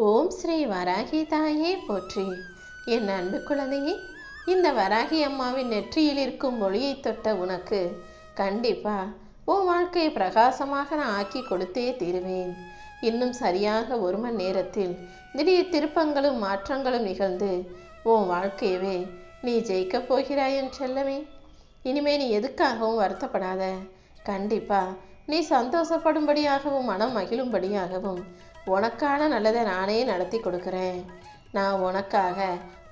ஓம் ஸ்ரீ வராகி தாயே போற்றி. என் அன்பு குழந்தையே, இந்த வராகி அம்மாவின் நெற்றியில் இருக்கும் மொழியை தொட்ட உனக்கு கண்டிப்பா உன் வாழ்க்கையை பிரகாசமாக நான் ஆக்கி கொடுத்தே தீருவேன். இன்னும் சரியாக 1 மணி நேரத்தில் திடீர் திருப்பங்களும் மாற்றங்களும் நிகழ்ந்து உன் வாழ்க்கையவே நீ ஜெயிக்கப் போகிறாய் என் செல்லமே. இனிமே நீ எதுக்காகவும் வருத்தப்படாத. கண்டிப்பா நீ சந்தோஷப்படும்படியாகவும் மனம் மகிழும்படியாகவும் உனக்கான நல்லதை நானே நடத்தி கொடுக்கிறேன். நான் உனக்காக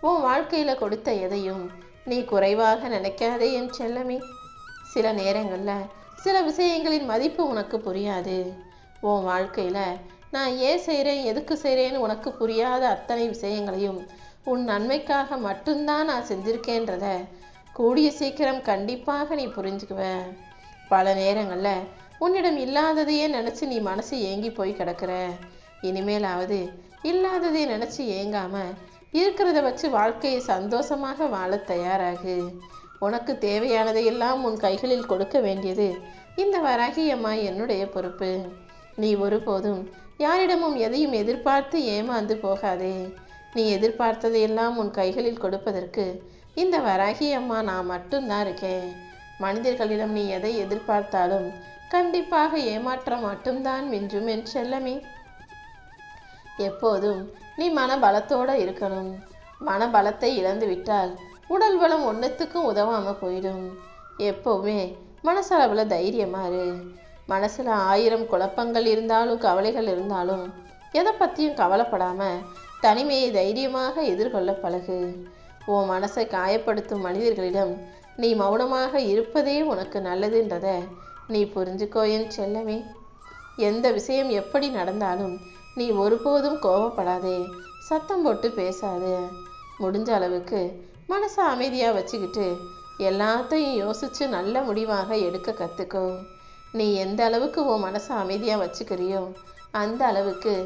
உன் வாழ்க்கையில் கொடுத்த எதையும் நீ குறைவாக நினைக்காதே என் செல்லமே. சில நேரங்களில் சில விஷயங்களின் மதிப்பு உனக்கு புரியாது. உன் வாழ்க்கையில் நான் ஏன் செய்கிறேன், எதுக்கு செய்கிறேன்னு உனக்கு புரியாத அத்தனை விஷயங்களையும் உன் நன்மைக்காக மட்டும்தான் நான் செஞ்சுருக்கேன்றத கூடிய சீக்கிரம் கண்டிப்பாக நீ புரிஞ்சுக்குவ. பல நேரங்களில் உன்னிடம் இல்லாததையே நினச்சி நீ மனசு ஏங்கி போய் கிடக்கிற. இனிமேலாவது இல்லாததை நினச்சி ஏங்காம இருக்கிறத வச்சு வாழ்க்கையை சந்தோஷமாக வாழ தயாராகு. உனக்கு தேவையானதையெல்லாம் உன் கைகளில் கொடுக்க வேண்டியது இந்த வராகி அம்மா என்னுடைய பொறுப்பு. நீ ஒருபோதும் யாரிடமும் எதையும் எதிர்பார்த்து ஏமாந்து போகாதே. நீ எதிர்பார்த்ததையெல்லாம் உன் கைகளில் கொடுப்பதற்கு இந்த வராகி அம்மா நான் மட்டும்தான் இருக்கேன். மனிதர்களிடம் நீ எதை எதிர்பார்த்தாலும் கண்டிப்பாக ஏமாற்றம் மட்டும்தான் மிஞ்சும் என் செல்லமே. எப்போதும் நீ மனபலத்தோடு இருக்கணும். மனபலத்தை இழந்து விட்டால் உடல் பலம் ஒன்றுத்துக்கும் உதவாமல் போயிடும். எப்போவுமே மனசளவில் தைரியமாறு. மனசில் 1000 குழப்பங்கள் இருந்தாலும் கவலைகள் இருந்தாலும் எதை பற்றியும் கவலைப்படாமல் தனிமையை தைரியமாக எதிர்கொள்ள பழகு. உன் மனசை காயப்படுத்தும் மனிதர்களிடம் நீ மௌனமாக இருப்பதே உனக்கு நல்லதுன்றத நீ புரிஞ்சுக்கோ என் செல்லமே. எந்த விஷயம் எப்படி நடந்தாலும் நீ ஒருபோதும் கோபப்படாதே, சத்தம் போட்டு பேசாதே. முடிஞ்ச அளவுக்கு மனசை அமைதியாக வச்சுக்கிட்டு எல்லாத்தையும் யோசித்து நல்ல முடிவாக எடுக்க கற்றுக்கோ. நீ எந்த அளவுக்கு உன் மனசை அமைதியாக வச்சுக்கிறியோ அந்த அளவுக்கு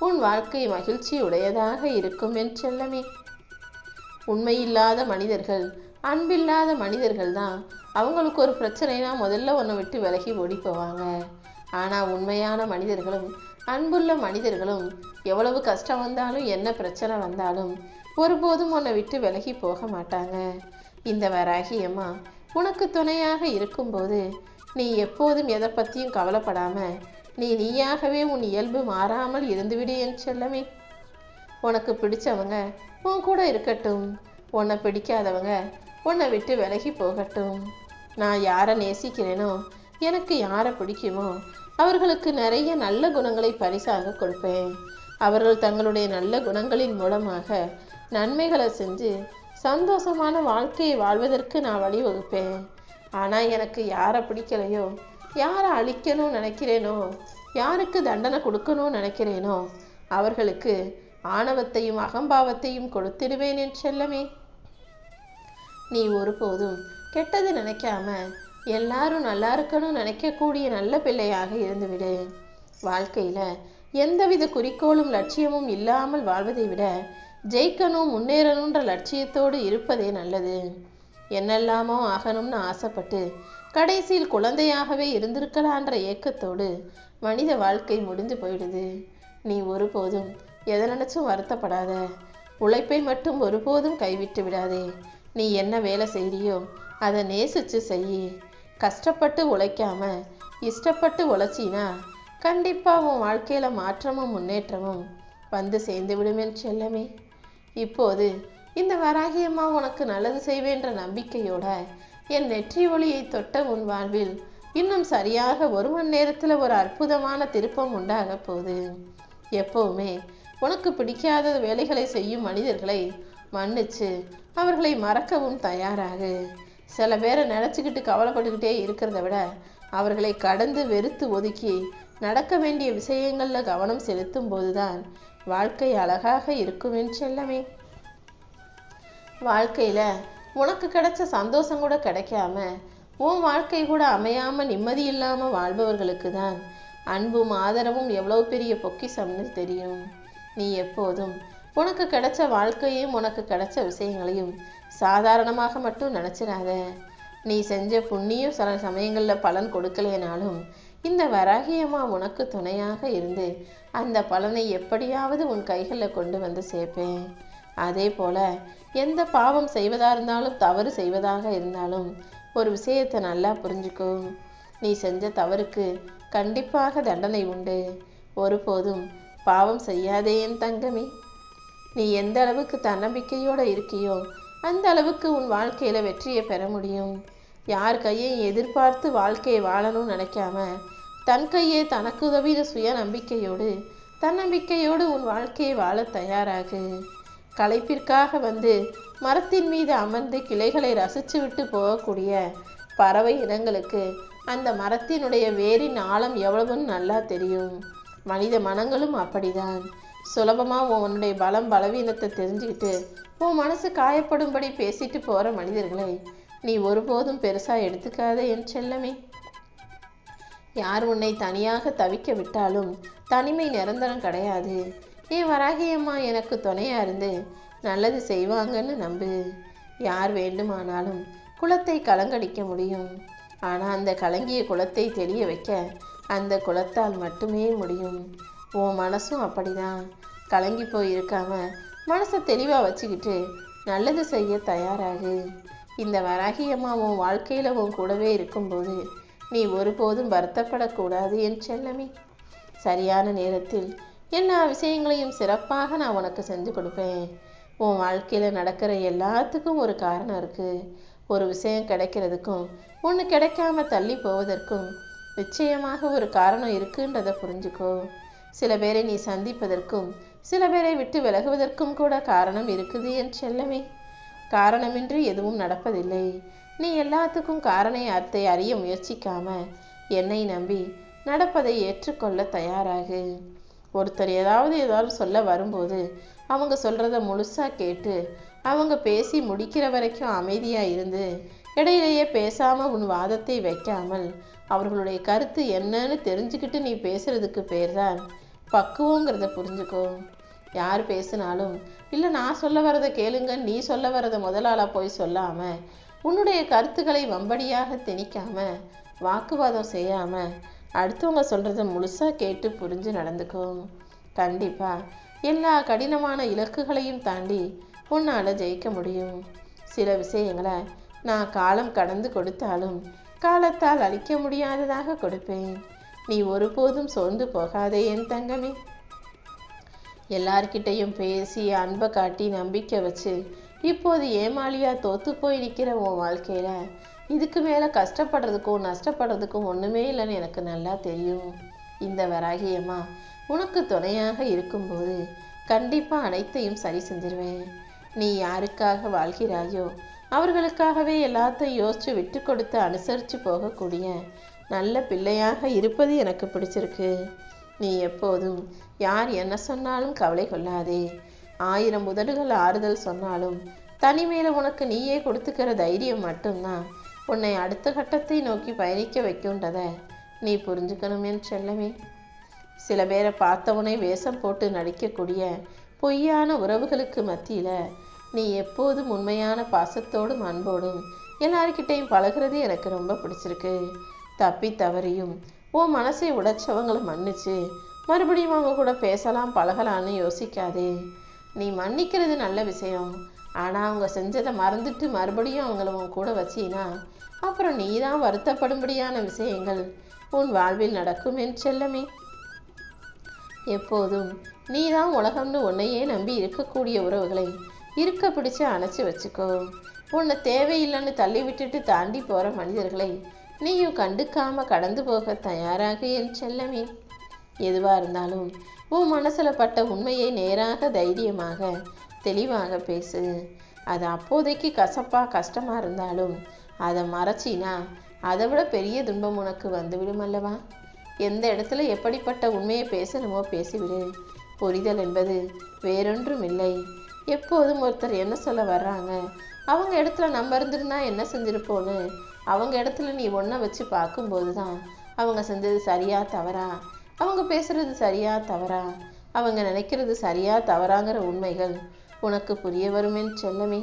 உன் வாழ்க்கை மகிழ்ச்சி உடையதாக இருக்கும் என் செல்லமே. உண்மையில்லாத மனிதர்கள், அன்பில்லாத மனிதர்கள் தான் அவங்களுக்கு ஒரு பிரச்சனைனா முதல்ல உன்னை விட்டு விலகி ஓடி போவாங்க. ஆனால் உண்மையான மனிதர்களும் அன்புள்ள மனிதர்களும் எவ்வளவு கஷ்டம் வந்தாலும் என்ன பிரச்சனை வந்தாலும் ஒருபோதும் உன்னை விட்டு விலகி போக மாட்டாங்க. இந்த வராகி அம்மா உனக்கு துணையாக இருக்கும்போது நீ எப்போதும் எதை பற்றியும் கவலைப்படாமல் நீயாகவே உன் இயல்பு மாறாமல் இருந்துவிடு என் செல்லமே. உனக்கு பிடிச்சவங்க உன் கூட இருக்கட்டும், உன்னை பிடிக்காதவங்க உன்னை விட்டு விலகி போகட்டும். நான் யாரை நேசிக்கிறேனோ, எனக்கு யாரை பிடிக்குமோ அவர்களுக்கு நிறைய நல்ல குணங்களை பரிசாக கொடுப்பேன். அவர்கள் தங்களுடைய நல்ல குணங்களின் மூலமாக நன்மைகளை செஞ்சு சந்தோஷமான வாழ்க்கையை வாழ்வதற்கு நான் வழிவகுப்பேன். ஆனால் எனக்கு யாரை பிடிக்கலையோ, யாரை அழிக்கணும்னு நினைக்கிறேனோ, யாருக்கு தண்டனை கொடுக்கணும்னு நினைக்கிறேனோ அவர்களுக்கு ஆணவத்தையும் அகம்பாவத்தையும் கொடுத்திடுவேன் என் செல்லமே. நீ ஒருபோதும் கெட்டது நினைக்காம எல்லாரும் நல்லா இருக்கணும்னு நினைக்கக்கூடிய நல்ல பிள்ளையாக இருந்துவிடு. வாழ்க்கையில் எந்தவித குறிக்கோளும் லட்சியமும் இல்லாமல் வாழ்வதை விட ஜெயிக்கணும் முன்னேறணுன்ற லட்சியத்தோடு இருப்பதே நல்லது. என்னெல்லாமோ ஆகணும்னு ஆசைப்பட்டு கடைசியில் குழந்தையாகவே இருந்திருக்கலான்ற ஏக்கத்தோடு மனித வாழ்க்கை முடிந்து போயிடுது. நீ ஒருபோதும் எதை நினச்சும் வருத்தப்படாத. உழைப்பை மட்டும் ஒருபோதும் கைவிட்டு விடாதே. நீ என்ன வேலை செய்கிறியோ அதை நேசித்து செய். கஷ்டப்பட்டு உழைக்காம இஷ்டப்பட்டு உழைச்சினா கண்டிப்பாக உன் வாழ்க்கையில் மாற்றமும் முன்னேற்றமும் வந்து சேர்ந்து விடுமேன் செல்லமே. இப்போது இந்த வராகி அம்மா உனக்கு நல்லது செய்வேன்ற நம்பிக்கையோட என் நெற்றி ஒளியை தொட்ட உன் வாழ்வில் இன்னும் சரியாக 1 மணி நேரத்தில் ஒரு அற்புதமான திருப்பம் உண்டாக போகுது. எப்போவுமே உனக்கு பிடிக்காத வேலைகளை செய்யும் மனிதர்களை மன்னிச்சு அவர்களை மறக்கவும் தயாராகு. சில பேரை நினச்சிக்கிட்டு கவலைப்பட்டுக்கிட்டே இருக்கிறத விட அவர்களை கடந்து வெறுத்து ஒதுக்கி நடக்க வேண்டிய விஷயங்களில் கவனம் செலுத்தும் போதுதான் வாழ்க்கை அழகாக இருக்கும் என் செல்லமே. வாழ்க்கையில் உனக்கு கிடைச்ச சந்தோஷம் கூட கிடைக்காம உன் வாழ்க்கை கூட அமையாமல் நிம்மதி இல்லாமல் வாழ்பவர்களுக்கு தான் அன்பும் ஆதரவும் எவ்வளோ பெரிய பொக்கிஷம்னு தெரியும். நீ எப்போதும் உனக்கு கிடைச்ச வாழ்க்கையும் உனக்கு கிடைச்ச விஷயங்களையும் சாதாரணமாக மட்டும் நினச்சிடாத. நீ செஞ்ச புண்ணியம் சில சமயங்களில் பலன் கொடுக்கலேனாலும் இந்த வராகியம்மா உனக்கு துணையாக இருந்து அந்த பலனை எப்படியாவது உன் கைகளில் கொண்டு வந்து சேர்ப்பேன். அதே போல எந்த பாவம் செய்வதா இருந்தாலும் தவறு செய்வதாக இருந்தாலும் ஒரு விஷயத்தை நல்லா புரிஞ்சுக்கோ. நீ செஞ்ச தவறுக்கு கண்டிப்பாக தண்டனை உண்டு. ஒருபோதும் பாவம் செய்யாதே என் தங்கமே. நீ எந்த அளவுக்கு தன்னம்பிக்கையோடு இருக்கியோ அந்த அளவுக்கு உன் வாழ்க்கையில வெற்றியை பெற முடியும். யார் கையை எதிர்பார்த்து வாழ்க்கையை வாழணும்னு நினைக்காம தன் கையே தனக்கு உதவிய சுய நம்பிக்கையோடு தன்னம்பிக்கையோடு உன் வாழ்க்கையை வாழ தயாராகு. களைப்பிற்காக வந்து மரத்தின் மீது அமர்ந்து கிளைகளை ரசித்து விட்டு போகக்கூடிய பறவை இனங்களுக்கு அந்த மரத்தினுடைய வேரின் ஆழம் எவ்வளவுன்னு நல்லா தெரியும். மனித மனங்களும் அப்படிதான். சுலபமாக உன்னுடைய பலம் பலவீனத்தை தெரிஞ்சுக்கிட்டு உன் மனசு காயப்படும்படி பேசிட்டு போகிற மனிதர்களை நீ ஒருபோதும் பெருசாக எடுத்துக்காத என் செல்லமே. யார் உன்னை தனியாக தவிக்க விட்டாலும் தனிமை நிரந்தரம் கிடையாது. என் வராகியம்மா எனக்கு துணையா இருந்து நல்லது செய்வாங்கன்னு நம்பு. யார் வேண்டுமானாலும் குலத்தை கலங்கடிக்க முடியும். ஆனால் அந்த கலங்கிய குலத்தை தெளிய வைக்க அந்த குலத்தால் மட்டுமே முடியும். உன் மனசும் அப்படிதான். கலங்கி போய் இருக்காம மனசை தெளிவாக வச்சுக்கிட்டு நல்லது செய்ய தயாராகு. இந்த வராகியம்மா உன் வாழ்க்கையில் உன் கூடவே இருக்கும்போது நீ ஒருபோதும் வருத்தப்படக்கூடாது என் செல்லமே. சரியான நேரத்தில் எல்லா விஷயங்களையும் சிறப்பாக நான் உனக்கு செஞ்சு கொடுப்பேன். உன் வாழ்க்கையில் நடக்கிற எல்லாத்துக்கும் ஒரு காரணம் இருக்குது. ஒரு விஷயம் கிடைக்கிறதுக்கும் ஒன்று கிடைக்காம தள்ளி போவதற்கும் நிச்சயமாக ஒரு காரணம் இருக்குன்றதை புரிஞ்சுக்கோ. சில பேரை நீ சந்திப்பதற்கும் சில பேரை விட்டு விலகுவதற்கும் கூட காரணம் இருக்குது என் செல்லமே. காரணமின்றி எதுவும் நடப்பதில்லை. நீ எல்லாத்துக்கும் காரணத்தை அறிய முயற்சிக்காம என்னை நம்பி நடப்பதை ஏற்றுக்கொள்ள தயாராகு. ஒருத்தர் ஏதாவது சொல்ல வரும்போது அவங்க சொல்றத முழுசா கேட்டு அவங்க பேசி முடிக்கிற வரைக்கும் அமைதியா இருந்து இடையிலேயே பேசாம உன் வாதத்தை வைக்காமல் அவர்களுடைய கருத்து என்னன்னு தெரிஞ்சுக்கிட்டு நீ பேசுறதுக்கு பேர் தான் பக்குவங்கிறத புரிஞ்சுக்கோ. யார் பேசினாலும் இல்லை நான் சொல்ல வரதை கேளுங்க நீ சொல்ல வரதை முதலாளா போய் சொல்லாம உன்னுடைய கருத்துக்களை வம்படியாக திணிக்காம வாக்குவாதம் செய்யாம அடுத்தவங்க சொல்றத முழுசா கேட்டு புரிஞ்சு நடந்துக்கோ. கண்டிப்பா எல்லா கடினமான இலக்குகளையும் தாண்டி உன்னால ஜெயிக்க முடியும். சில விஷயங்களை நான் காலம் கடந்து கொடுத்தாலும் காலத்தால் அழிக்க முடியாததாக கொடுப்பேன். நீ ஒருபோதும் சோர்ந்து போகாதே என் தங்கமே. எல்லார்கிட்டையும் பேசி அன்பை காட்டி நம்பிக்கை வச்சு இப்போது ஏமாளியா தோத்து போய் நிற்கிற உன் வாழ்க்கையில இதுக்கு மேல கஷ்டப்படுறதுக்கும் நஷ்டப்படுறதுக்கும் ஒண்ணுமே இல்லைன்னு எனக்கு நல்லா தெரியும். இந்த வராகியம்மா உனக்கு துணையாக இருக்கும்போது கண்டிப்பா அனைத்தையும் சரி செஞ்சிருவேன். நீ யாருக்காக வாழ்கிறாயோ அவர்களுக்காகவே எல்லாத்தையும் யோசிச்சு விட்டு கொடுத்து அனுசரித்து போகக்கூடிய நல்ல பிள்ளையாக இருப்பது எனக்கு பிடிச்சிருக்கு. நீ எப்போதும் யார் என்ன சொன்னாலும் கவலை கொள்ளாதே. 1000 உதடுகள் ஆறுதல் சொன்னாலும் தனிமையில உனக்கு நீயே கொடுத்துக்கிற தைரியம் மட்டும்தான் உன்னை அடுத்த கட்டத்தை நோக்கி பயணிக்க வைக்கும்ன்றத நீ புரிஞ்சுக்கணும் என் செல்லமே. சில பேரை பார்த்தவனை வேஷம் போட்டு நடிக்கக்கூடிய பொய்யான உறவுகளுக்கு மத்தியில நீ எப்போதும் உண்மையான பாசத்தோடும் அன்போடும் எல்லார்கிட்டையும் பழகிறது எனக்கு ரொம்ப பிடிச்சிருக்கு. தப்பி தவறியும் உன் மனசை உடைச்சவங்களை மன்னிச்சு மறுபடியும் அவங்க கூட பேசலாம் பழகலான்னு யோசிக்காதே. நீ மன்னிக்கிறது நல்ல விஷயம். ஆனால் அவங்க செஞ்சதை மறந்துட்டு மறுபடியும் அவங்கள உன் கூட வச்சினா அப்புறம் நீ தான் வருத்தப்படும்படியான விஷயங்கள் உன் வாழ்வில் நடக்கும் என் செல்லமே. எப்போதும் நீ தான் உலகம்னு உன்னையே நம்பி இருக்கக்கூடிய உறவுகளை இருக்க பிடிச்சு அணைச்சி வச்சுக்கோ. உன்னை தேவையில்லைன்னு தள்ளி விட்டுட்டு தாண்டி போகிற மனிதர்களை நீயும் கண்டுக்காம கடந்து போக தயாராக என் செல்லமே. எதுவாக இருந்தாலும் உன் மனசில் பட்ட உண்மையை நேராக தைரியமாக தெளிவாக பேசு. அது அப்போதைக்கு கஷ்டமாக இருந்தாலும் அதை மறைச்சினா அதை விட பெரிய துன்பம் உனக்கு வந்துவிடும் அல்லவா. எந்த இடத்துல எப்படிப்பட்ட உண்மையை பேசணுமோ பேசிவிடு. புரிதல் என்பது வேறொன்றும் இல்லை. எப்போதும் ஒருத்தர் என்ன சொல்ல வர்றாங்க அவங்க இடத்துல நம்ம இருந்திருந்தா என்ன செஞ்சிருப்போன்னு அவங்க இடத்துல நீ ஒன்றை வச்சு பார்க்கும்போது தான் அவங்க செஞ்சது சரியா தவறா, அவங்க பேசுறது சரியா தவறா, அவங்க நினைக்கிறது சரியா தவறாங்கிற உண்மைகள் உனக்கு புரிய வருமேன்னு செல்லமே.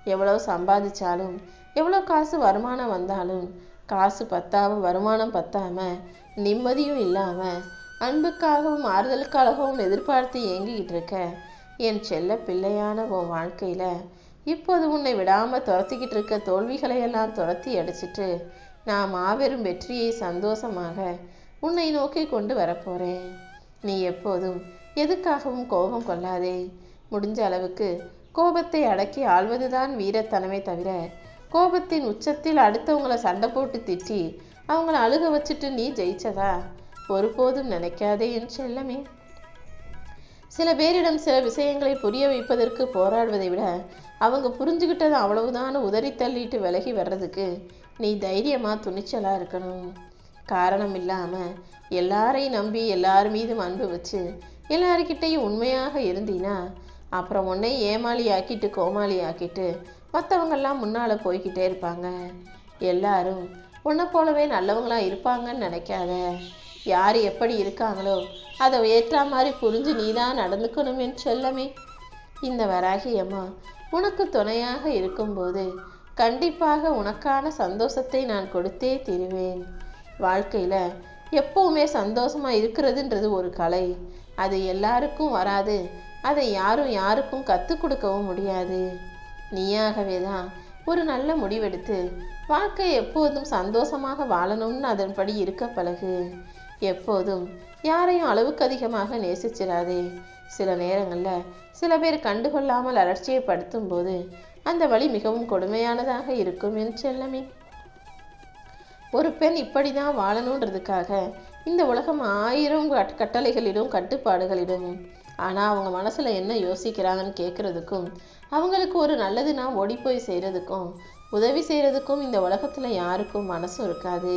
எவ்வளோ சம்பாதிச்சாலும் எவ்வளோ காசு வருமானம் வந்தாலும் காசு பத்தாம வருமானம் பத்தாம நிம்மதியும் இல்லாம அன்புக்காகவும் ஆறுதலுக்காகவும் எதிர்பார்த்து ஏங்கிக்கிட்டு இருக்க என் செல்ல பிள்ளையான உன் வாழ்க்கையில இப்போது உன்னை விடாம துரத்திக்கிட்டு இருக்க தோல்விகளை எல்லாம் துரத்தி அடிச்சிட்டு நான் மாபெரும் வெற்றியை சந்தோஷமாக உன்னை நோக்கி கொண்டு வரப்போறேன். நீ எப்போதும் எதுக்காகவும் கோபம் கொள்ளாதே. முடிஞ்ச அளவுக்கு கோபத்தை அடக்கி ஆள்வதுதான் வீரத்தனமே தவிர கோபத்தின் உச்சத்தில் அடுத்தவங்களை சண்டை போட்டு திட்டி அவங்கள அழுக வச்சுட்டு நீ ஜெயிச்சதா ஒருபோதும் நினைக்காதே என் செல்லமே. சில பேரிடம் சில விஷயங்களை புரிய வைப்பதற்கு போராடுவதை விட அவங்க புரிஞ்சுக்கிட்டது அவ்வளவுதான் உதறி தள்ளிட்டு விலகி வர்றதுக்கு நீ தைரியமா துணிச்சலா இருக்கணும். காரணம் இல்லாம எல்லாரையும் நம்பி எல்லார் மீதும் அன்பு வச்சு எல்லாருக்கிட்டையும் உண்மையாக இருந்தீனா அப்புறம் உன்னை ஏமாளி ஆக்கிட்டு கோமாளி ஆக்கிட்டு மற்றவங்கெல்லாம் முன்னால போய்கிட்டே இருப்பாங்க. எல்லாரும் உன்னை போலவே நல்லவங்களா இருப்பாங்கன்னு நினைக்காத. யார் எப்படி இருக்காங்களோ அதை ஏற்ற மாதிரி புரிஞ்சு நீதான் நடந்துக்கணும் என் செல்லமே. இந்த வராகி அம்மா உனக்கு துணையாக இருக்கும்போது கண்டிப்பாக உனக்கான சந்தோஷத்தை நான் கொடுத்தே தீருவேன். வாழ்க்கையில எப்பவுமே சந்தோஷமா இருக்கிறதுன்றது ஒரு கலை. அது எல்லாருக்கும் வராது. அதை யாரும் யாருக்கும் கற்றுக் கொடுக்கவும் முடியாது. நீயாகவே தான் ஒரு நல்ல முடிவெடுத்து வாழ்க்கை எப்போதும் சந்தோஷமாக வாழணும்னு அதன்படி இருக்க பழகு. எப்போதும் யாரையும் அளவுக்கு அதிகமாக நேசிச்சிடாதே. சில நேரங்களில் சில பேர் கண்டுகொள்ளாமல் அலட்சியப்படுத்தும் போது அந்த வழி மிகவும் கொடுமையானதாக இருக்கும் என் செல்லமே. ஒரு பெண் இப்படிதான் வாழணுன்றதுக்காக இந்த உலகம் 1000 கட்டளைகளிடும் கட்டுப்பாடுகளிடும். ஆனால் அவங்க மனசில் என்ன யோசிக்கிறாங்கன்னு கேட்குறதுக்கும் அவங்களுக்கு ஒரு நல்லதுன்னா ஓடி போய் செய்கிறதுக்கும் உதவி செய்கிறதுக்கும் இந்த உலகத்தில் யாருக்கும் மனசும் இருக்காது.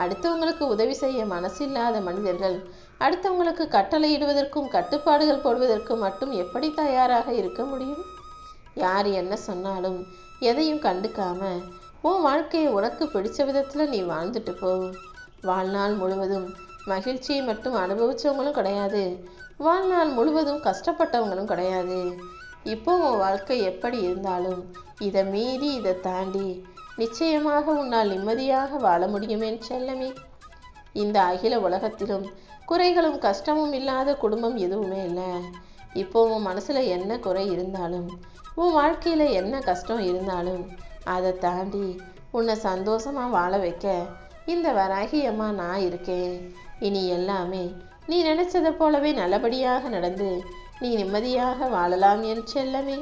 அடுத்தவங்களுக்கு உதவி செய்ய மனசில்லாத மனிதர்கள் அடுத்தவங்களுக்கு கட்டளையிடுவதற்கும் கட்டுப்பாடுகள் போடுவதற்கும் மட்டும் எப்படி தயாராக இருக்க முடியும்? யார் என்ன சொன்னாலும் எதையும் கண்டுக்காம உன் வாழ்க்கையை உனக்கு பிடிச்ச விதத்தில் நீ வாழ்ந்துட்டு போ. வாழ்நாள் முழுவதும் மகிழ்ச்சியை மட்டும் அனுபவிச்சவங்களும் கிடையாது, வாழ்நாள் முழுவதும் கஷ்டப்பட்டவங்களும் கிடையாது. இப்போ உன் வாழ்க்கை எப்படி இருந்தாலும் இதை மீறி இதை தாண்டி நிச்சயமாக உன்னால் நிம்மதியாக வாழ முடியுமே செல்லமே. இந்த அகில உலகத்திலும் குறைகளும் கஷ்டமும் இல்லாத குடும்பம் எதுவுமே இல்லை. இப்போ உன் மனசுல என்ன குறை இருந்தாலும் உன் வாழ்க்கையில என்ன கஷ்டம் இருந்தாலும் அதை தாண்டி உன்னை சந்தோஷமா வாழ வைக்க இந்த வராகி அம்மா நான் இருக்கேன். இனி எல்லாமே நீ நினைச்சதை போலவே நல்லபடியாக நடந்து நீ நிம்மதியாக வாழலாம் என் செல்லமே.